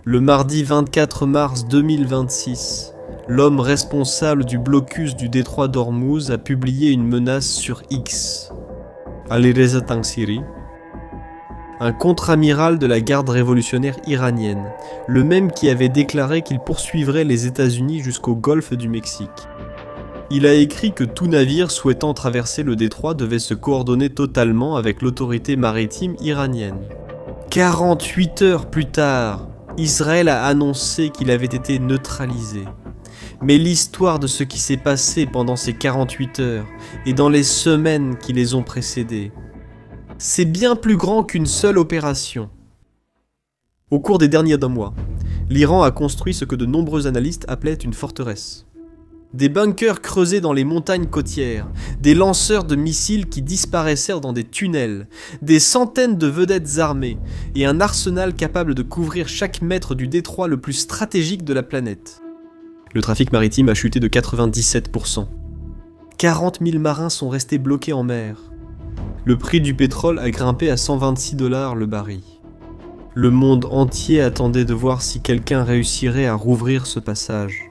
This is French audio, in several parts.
Le mardi 24 mars 2026, l'homme responsable du blocus du détroit d'Ormuz a publié une menace sur X. Alireza Tangsiri, un contre-amiral de la garde révolutionnaire iranienne, le même qui avait déclaré qu'il poursuivrait les États-Unis jusqu'au golfe du Mexique. Il a écrit que tout navire souhaitant traverser le détroit devait se coordonner totalement avec l'autorité maritime iranienne. 48 heures plus tard, Israël a annoncé qu'il avait été neutralisé. Mais l'histoire de ce qui s'est passé pendant ces 48 heures et dans les semaines qui les ont précédées, c'est bien plus grand qu'une seule opération. Au cours des derniers mois, l'Iran a construit ce que de nombreux analystes appelaient une forteresse. Des bunkers creusés dans les montagnes côtières, des lanceurs de missiles qui disparaissèrent dans des tunnels, des centaines de vedettes armées et un arsenal capable de couvrir chaque mètre du détroit le plus stratégique de la planète. Le trafic maritime a chuté de 97%. 40 000 marins sont restés bloqués en mer. Le prix du pétrole a grimpé à 126 $ le baril. Le monde entier attendait de voir si quelqu'un réussirait à rouvrir ce passage.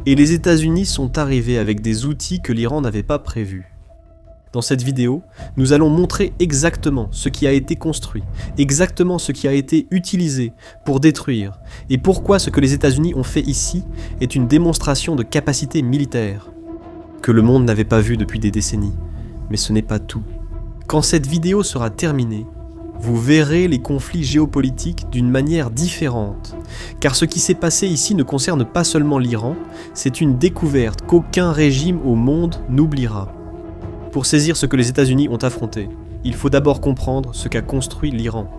Et les États-Unis sont arrivés avec des outils que l'Iran n'avait pas prévus. Dans cette vidéo, nous allons montrer exactement ce qui a été construit, exactement ce qui a été utilisé pour détruire, et pourquoi ce que les États-Unis ont fait ici est une démonstration de capacité militaire, que le monde n'avait pas vu depuis des décennies. Mais ce n'est pas tout. Quand cette vidéo sera terminée, vous verrez les conflits géopolitiques d'une manière différente, car ce qui s'est passé ici ne concerne pas seulement l'Iran, c'est une découverte qu'aucun régime au monde n'oubliera. Pour saisir ce que les États-Unis ont affronté, il faut d'abord comprendre ce qu'a construit l'Iran.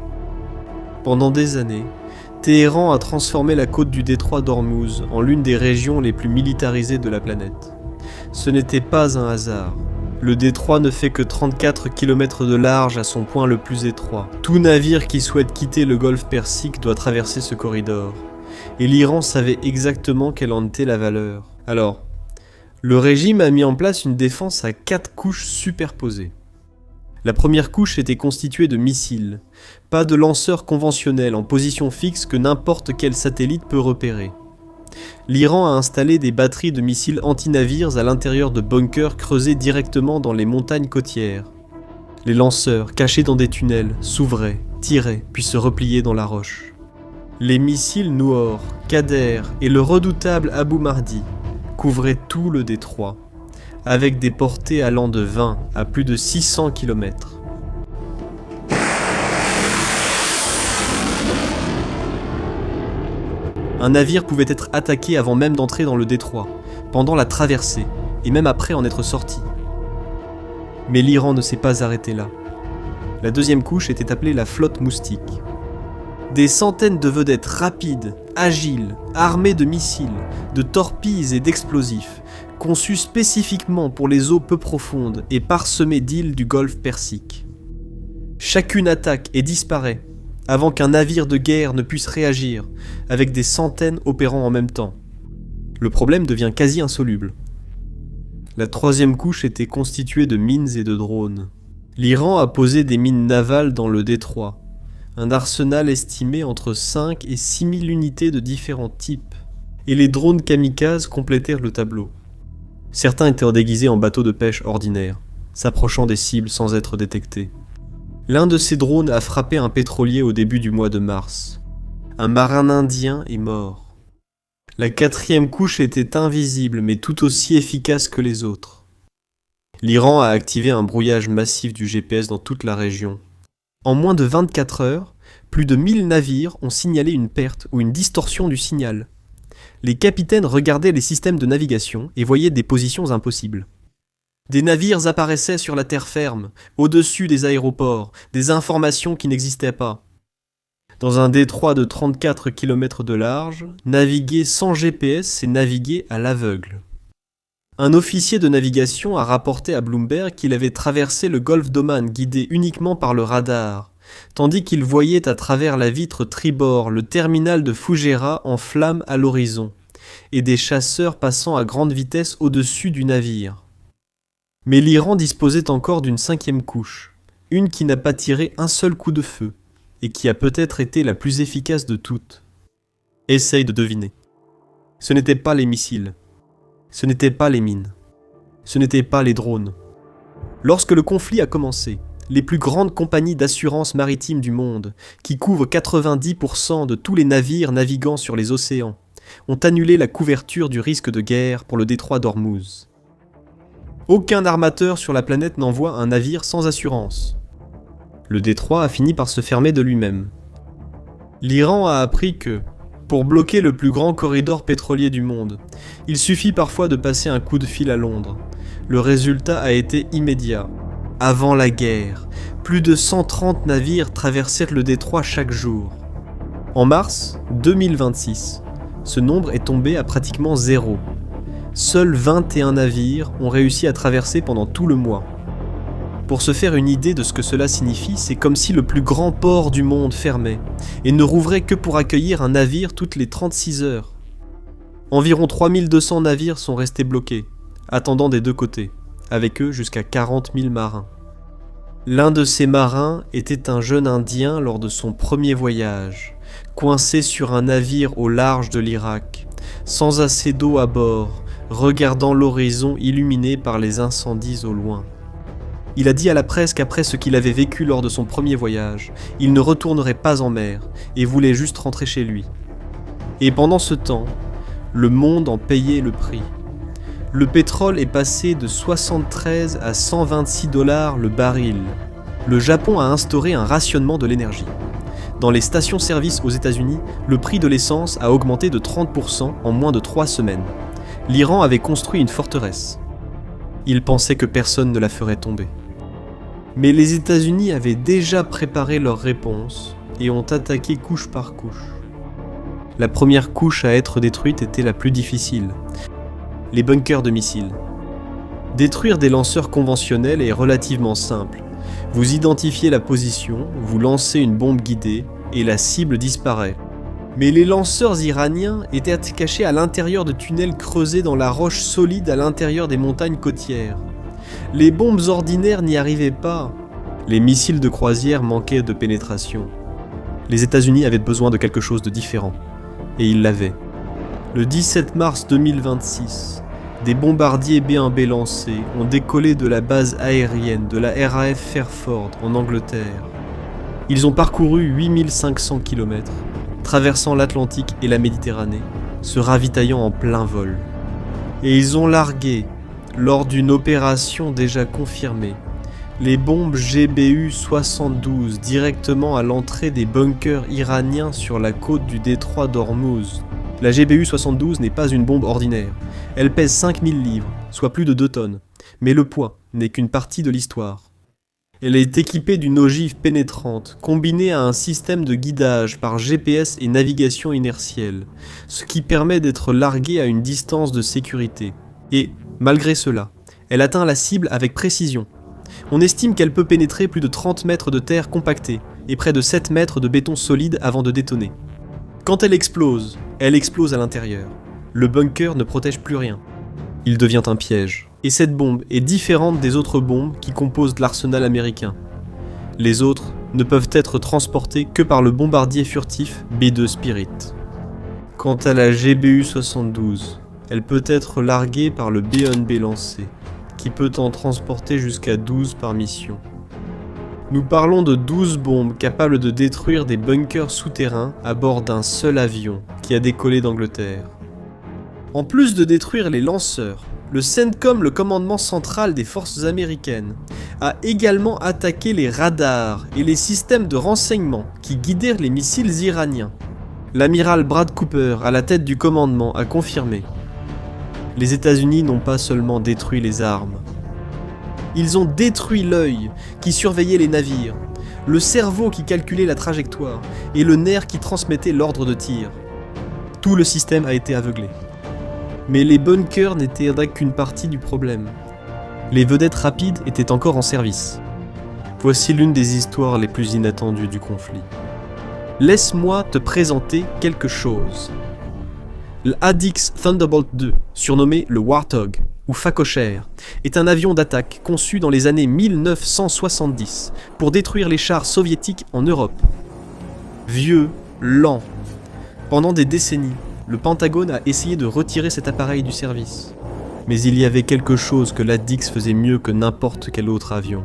Pendant des années, Téhéran a transformé la côte du détroit d'Ormuz en l'une des régions les plus militarisées de la planète. Ce n'était pas un hasard. Le détroit ne fait que 34 km de large à son point le plus étroit. Tout navire qui souhaite quitter le golfe Persique doit traverser ce corridor. Et l'Iran savait exactement quelle en était la valeur. Alors, le régime a mis en place une défense à 4 couches superposées. La première couche était constituée de missiles, pas de lanceurs conventionnels en position fixe que n'importe quel satellite peut repérer. L'Iran a installé des batteries de missiles anti-navires à l'intérieur de bunkers creusés directement dans les montagnes côtières. Les lanceurs, cachés dans des tunnels, s'ouvraient, tiraient, puis se repliaient dans la roche. Les missiles Noor, Qader et le redoutable Abu Mahdi couvraient tout le détroit, avec des portées allant de 20 à plus de 600 km. Un navire pouvait être attaqué avant même d'entrer dans le détroit, pendant la traversée, et même après en être sorti. Mais l'Iran ne s'est pas arrêté là. La deuxième couche était appelée la flotte moustique. Des centaines de vedettes rapides, agiles, armées de missiles, de torpilles et d'explosifs, conçus spécifiquement pour les eaux peu profondes et parsemées d'îles du golfe Persique. Chacune attaque et disparaît, avant qu'un navire de guerre ne puisse réagir, avec des centaines opérant en même temps. Le problème devient quasi insoluble. La troisième couche était constituée de mines et de drones. L'Iran a posé des mines navales dans le détroit, un arsenal estimé entre 5 et 6 000 unités de différents types, et les drones kamikazes complétèrent le tableau. Certains étaient déguisés en bateaux de pêche ordinaires, s'approchant des cibles sans être détectés. L'un de ces drones a frappé un pétrolier au début du mois de mars. Un marin indien est mort. La quatrième couche était invisible mais tout aussi efficace que les autres. L'Iran a activé un brouillage massif du GPS dans toute la région. En moins de 24 heures, plus de 1000 navires ont signalé une perte ou une distorsion du signal. Les capitaines regardaient les systèmes de navigation et voyaient des positions impossibles. Des navires apparaissaient sur la terre ferme, au-dessus des aéroports, des informations qui n'existaient pas. Dans un détroit de 34 km de large, naviguer sans GPS, c'est naviguer à l'aveugle. Un officier de navigation a rapporté à Bloomberg qu'il avait traversé le golfe d'Oman guidé uniquement par le radar, tandis qu'il voyait à travers la vitre tribord le terminal de Fujairah en flammes à l'horizon, et des chasseurs passant à grande vitesse au-dessus du navire. Mais l'Iran disposait encore d'une cinquième couche, une qui n'a pas tiré un seul coup de feu, et qui a peut-être été la plus efficace de toutes. Essaye de deviner. Ce n'étaient pas les missiles. Ce n'étaient pas les mines. Ce n'étaient pas les drones. Lorsque le conflit a commencé, les plus grandes compagnies d'assurance maritime du monde, qui couvrent 90% de tous les navires naviguant sur les océans, ont annulé la couverture du risque de guerre pour le détroit d'Ormuz. Aucun armateur sur la planète n'envoie un navire sans assurance. Le détroit a fini par se fermer de lui-même. L'Iran a appris que, pour bloquer le plus grand corridor pétrolier du monde, il suffit parfois de passer un coup de fil à Londres. Le résultat a été immédiat. Avant la guerre, plus de 130 navires traversèrent le détroit chaque jour. En mars 2026, ce nombre est tombé à pratiquement zéro. Seuls 21 navires ont réussi à traverser pendant tout le mois. Pour se faire une idée de ce que cela signifie, c'est comme si le plus grand port du monde fermait et ne rouvrait que pour accueillir un navire toutes les 36 heures. Environ 3200 navires sont restés bloqués, attendant des deux côtés, avec eux jusqu'à 40 000 marins. L'un de ces marins était un jeune Indien lors de son premier voyage, coincé sur un navire au large de l'Irak, sans assez d'eau à bord, regardant l'horizon illuminé par les incendies au loin. Il a dit à la presse qu'après ce qu'il avait vécu lors de son premier voyage, il ne retournerait pas en mer et voulait juste rentrer chez lui. Et pendant ce temps, le monde en payait le prix. Le pétrole est passé de 73 à 126 $ le baril. Le Japon a instauré un rationnement de l'énergie. Dans les stations-service aux États-Unis, le prix de l'essence a augmenté de 30% en moins de 3 semaines. L'Iran avait construit une forteresse. Il pensait que personne ne la ferait tomber. Mais les États-Unis avaient déjà préparé leur réponse et ont attaqué couche par couche. La première couche à être détruite était la plus difficile. Les bunkers de missiles. Détruire des lanceurs conventionnels est relativement simple. Vous identifiez la position, vous lancez une bombe guidée et la cible disparaît. Mais les lanceurs iraniens étaient cachés à l'intérieur de tunnels creusés dans la roche solide à l'intérieur des montagnes côtières. Les bombes ordinaires n'y arrivaient pas. Les missiles de croisière manquaient de pénétration. Les États-Unis avaient besoin de quelque chose de différent. Et ils l'avaient. Le 17 mars 2026, des bombardiers B-1B lancés ont décollé de la base aérienne de la RAF Fairford en Angleterre. Ils ont parcouru 8500 km, traversant l'Atlantique et la Méditerranée, se ravitaillant en plein vol. Et ils ont largué, lors d'une opération déjà confirmée, les bombes GBU-72 directement à l'entrée des bunkers iraniens sur la côte du détroit d'Ormuz. La GBU-72 n'est pas une bombe ordinaire. Elle pèse 5000 livres, soit plus de 2 tonnes. Mais le poids n'est qu'une partie de l'histoire. Elle est équipée d'une ogive pénétrante, combinée à un système de guidage par GPS et navigation inertielle, ce qui permet d'être larguée à une distance de sécurité. Et, malgré cela, elle atteint la cible avec précision. On estime qu'elle peut pénétrer plus de 30 mètres de terre compactée et près de 7 mètres de béton solide avant de détonner. Quand elle explose à l'intérieur. Le bunker ne protège plus rien. Il devient un piège. Et cette bombe est différente des autres bombes qui composent l'arsenal américain. Les autres ne peuvent être transportées que par le bombardier furtif B-2 Spirit. Quant à la GBU-72, elle peut être larguée par le B-1B lancé, qui peut en transporter jusqu'à 12 par mission. Nous parlons de 12 bombes capables de détruire des bunkers souterrains à bord d'un seul avion qui a décollé d'Angleterre. En plus de détruire les lanceurs, le CENTCOM, le commandement central des forces américaines, a également attaqué les radars et les systèmes de renseignement qui guidèrent les missiles iraniens. L'amiral Brad Cooper, à la tête du commandement, a confirmé. Les États-Unis n'ont pas seulement détruit les armes. Ils ont détruit l'œil qui surveillait les navires, le cerveau qui calculait la trajectoire et le nerf qui transmettait l'ordre de tir. Tout le système a été aveuglé. Mais les bunkers n'étaient qu'une partie du problème. Les vedettes rapides étaient encore en service. Voici l'une des histoires les plus inattendues du conflit. Laisse-moi te présenter quelque chose. L'Addix Thunderbolt II, surnommé le Warthog, ou Phacochère, est un avion d'attaque conçu dans les années 1970 pour détruire les chars soviétiques en Europe. Vieux, lent, Pendant des décennies, le Pentagone a essayé de retirer cet appareil du service. Mais il y avait quelque chose que l'Addix faisait mieux que n'importe quel autre avion.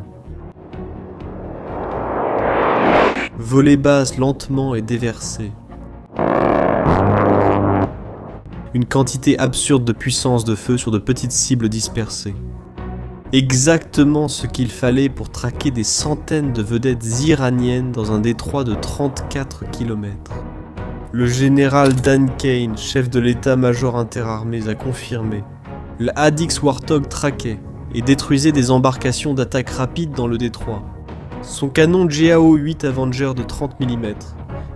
Voler basse lentement et déverser. Une quantité absurde de puissance de feu sur de petites cibles dispersées. Exactement ce qu'il fallait pour traquer des centaines de vedettes iraniennes dans un détroit de 34 km. Le général Dan Kane, chef de l'état-major interarmées, a confirmé. La Addix Warthog traquait et détruisait des embarcations d'attaque rapide dans le détroit. Son canon GAO-8 Avenger de 30 mm,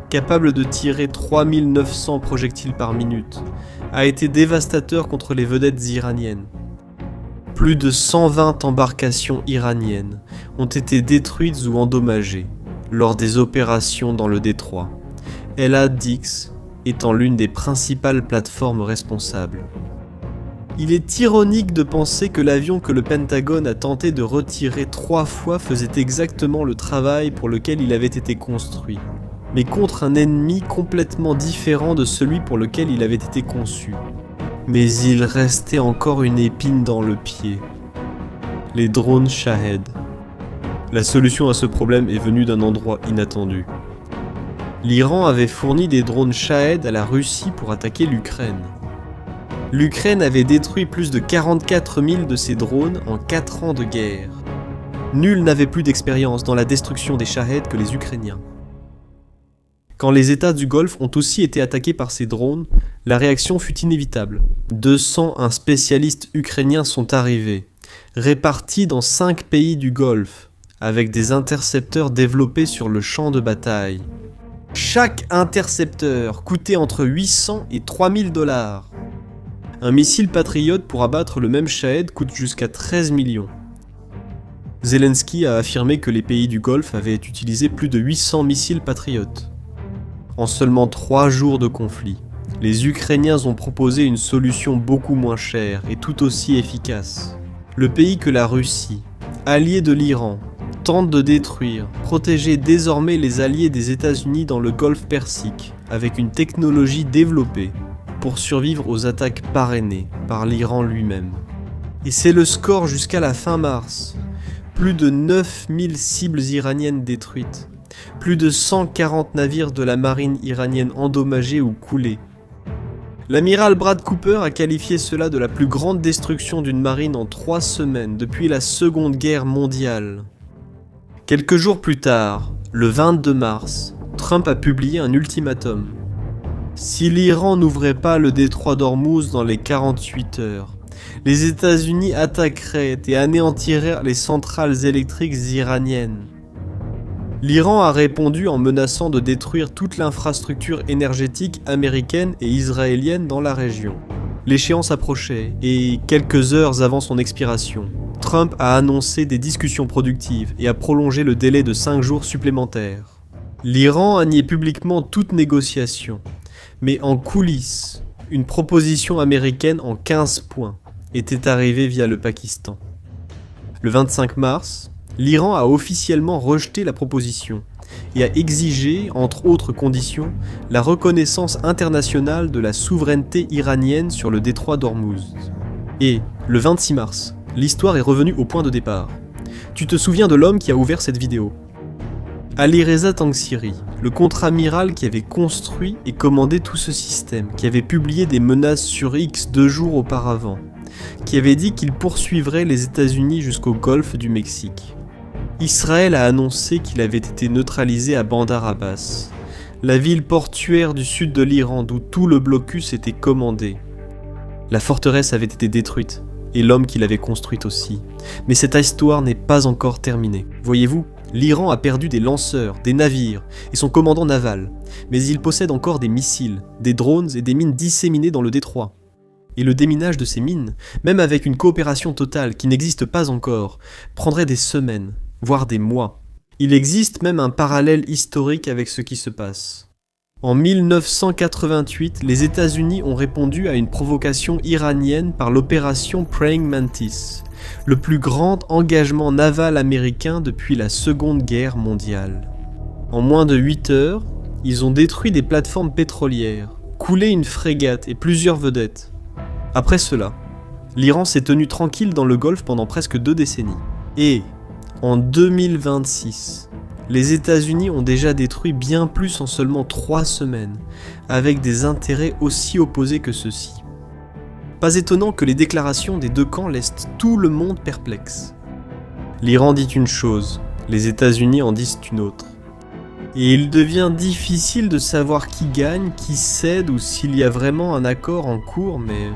capable de tirer 3900 projectiles par minute, a été dévastateur contre les vedettes iraniennes. Plus de 120 embarcations iraniennes ont été détruites ou endommagées lors des opérations dans le détroit, et l'Addix étant l'une des principales plateformes responsables. Il est ironique de penser que l'avion que le Pentagone a tenté de retirer 3 fois faisait exactement le travail pour lequel il avait été construit, mais contre un ennemi complètement différent de celui pour lequel il avait été conçu. Mais il restait encore une épine dans le pied. Les drones Shahed. La solution à ce problème est venue d'un endroit inattendu. L'Iran avait fourni des drones Shahed à la Russie pour attaquer l'Ukraine. L'Ukraine avait détruit plus de 44 000 de ces drones en 4 ans de guerre. Nul n'avait plus d'expérience dans la destruction des Shahed que les Ukrainiens. Quand les États du Golfe ont aussi été attaqués par ces drones, la réaction fut inévitable. 201 spécialistes ukrainiens sont arrivés, répartis dans 5 pays du Golfe, avec des intercepteurs développés sur le champ de bataille. Chaque intercepteur coûtait entre 800 et 3000 $. Un missile Patriot pour abattre le même Shahed coûte jusqu'à 13 millions. Zelensky a affirmé que les pays du Golfe avaient utilisé plus de 800 missiles Patriot. En seulement 3 jours de conflit, les Ukrainiens ont proposé une solution beaucoup moins chère et tout aussi efficace. Le pays que la Russie, allié de l'Iran, tente de détruire, protéger désormais les alliés des États-Unis dans le Golfe Persique avec une technologie développée pour survivre aux attaques parrainées par l'Iran lui-même. Et c'est le score jusqu'à la fin mars. Plus de 9000 cibles iraniennes détruites. Plus de 140 navires de la marine iranienne endommagés ou coulés. L'amiral Brad Cooper a qualifié cela de la plus grande destruction d'une marine en 3 semaines depuis la Seconde Guerre mondiale. Quelques jours plus tard, le 22 mars, Trump a publié un ultimatum. Si l'Iran n'ouvrait pas le détroit d'Ormuz dans les 48 heures, les États-Unis attaqueraient et anéantiraient les centrales électriques iraniennes. L'Iran a répondu en menaçant de détruire toute l'infrastructure énergétique américaine et israélienne dans la région. L'échéance approchait et, quelques heures avant son expiration, Trump a annoncé des discussions productives et a prolongé le délai de 5 jours supplémentaires. L'Iran a nié publiquement toute négociation, mais en coulisses, une proposition américaine en 15 points était arrivée via le Pakistan. Le 25 mars, l'Iran a officiellement rejeté la proposition et a exigé, entre autres conditions, la reconnaissance internationale de la souveraineté iranienne sur le détroit d'Ormuz. Et, le 26 mars, l'histoire est revenue au point de départ. Tu te souviens de l'homme qui a ouvert cette vidéo ? Alireza Tangsiri, le contre-amiral qui avait construit et commandé tout ce système, qui avait publié des menaces sur X 2 jours auparavant, qui avait dit qu'il poursuivrait les États-Unis jusqu'au golfe du Mexique. Israël a annoncé qu'il avait été neutralisé à Bandar Abbas, la ville portuaire du sud de l'Iran d'où tout le blocus était commandé. La forteresse avait été détruite, et l'homme qui l'avait construite aussi. Mais cette histoire n'est pas encore terminée. Voyez-vous, l'Iran a perdu des lanceurs, des navires et son commandant naval, mais il possède encore des missiles, des drones et des mines disséminées dans le détroit. Et le déminage de ces mines, même avec une coopération totale qui n'existe pas encore, prendrait des semaines, voire des mois. Il existe même un parallèle historique avec ce qui se passe. En 1988, les États-Unis ont répondu à une provocation iranienne par l'opération Praying Mantis, le plus grand engagement naval américain depuis la Seconde Guerre mondiale. En moins de 8 heures, ils ont détruit des plateformes pétrolières, couler une frégate et plusieurs vedettes. Après cela, l'Iran s'est tenu tranquille dans le Golfe pendant presque 2 décennies. Et, en 2026, les États-Unis ont déjà détruit bien plus en seulement 3 semaines, avec des intérêts aussi opposés que ceux-ci. Pas étonnant que les déclarations des 2 camps laissent tout le monde perplexe. L'Iran dit une chose, les États-Unis en disent une autre. Et il devient difficile de savoir qui gagne, qui cède ou s'il y a vraiment un accord en cours, mais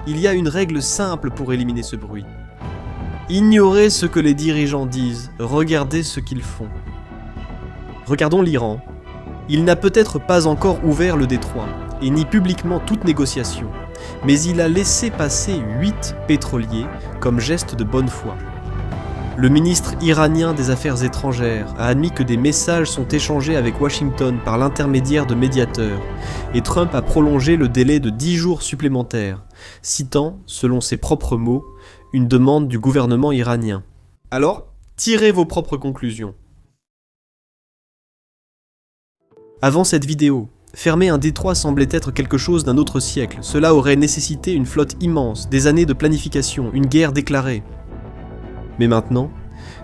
il y a une règle simple pour éliminer ce bruit. Ignorez ce que les dirigeants disent, regardez ce qu'ils font. Regardons l'Iran. Il n'a peut-être pas encore ouvert le détroit, et ni publiquement toute négociation, mais il a laissé passer 8 pétroliers comme geste de bonne foi. Le ministre iranien des Affaires étrangères a admis que des messages sont échangés avec Washington par l'intermédiaire de médiateurs, et Trump a prolongé le délai de 10 jours supplémentaires, citant, selon ses propres mots, une demande du gouvernement iranien. Alors, tirez vos propres conclusions. Avant cette vidéo, fermer un détroit semblait être quelque chose d'un autre siècle. Cela aurait nécessité une flotte immense, des années de planification, une guerre déclarée. Mais maintenant,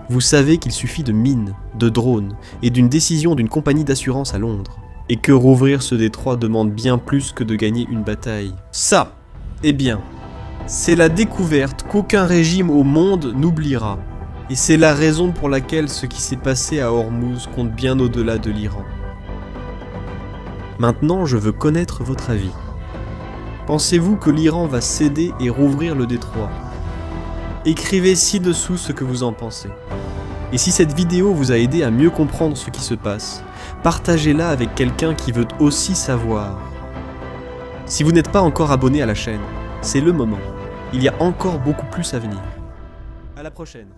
vous savez qu'il suffit de mines, de drones et d'une décision d'une compagnie d'assurance à Londres. Et que rouvrir ce détroit demande bien plus que de gagner une bataille. Ça, eh bien, c'est la découverte qu'aucun régime au monde n'oubliera. Et c'est la raison pour laquelle ce qui s'est passé à Hormuz compte bien au-delà de l'Iran. Maintenant, je veux connaître votre avis. Pensez-vous que l'Iran va céder et rouvrir le détroit ? Écrivez ci-dessous ce que vous en pensez. Et si cette vidéo vous a aidé à mieux comprendre ce qui se passe, partagez-la avec quelqu'un qui veut aussi savoir. Si vous n'êtes pas encore abonné à la chaîne, c'est le moment. Il y a encore beaucoup plus à venir. À la prochaine.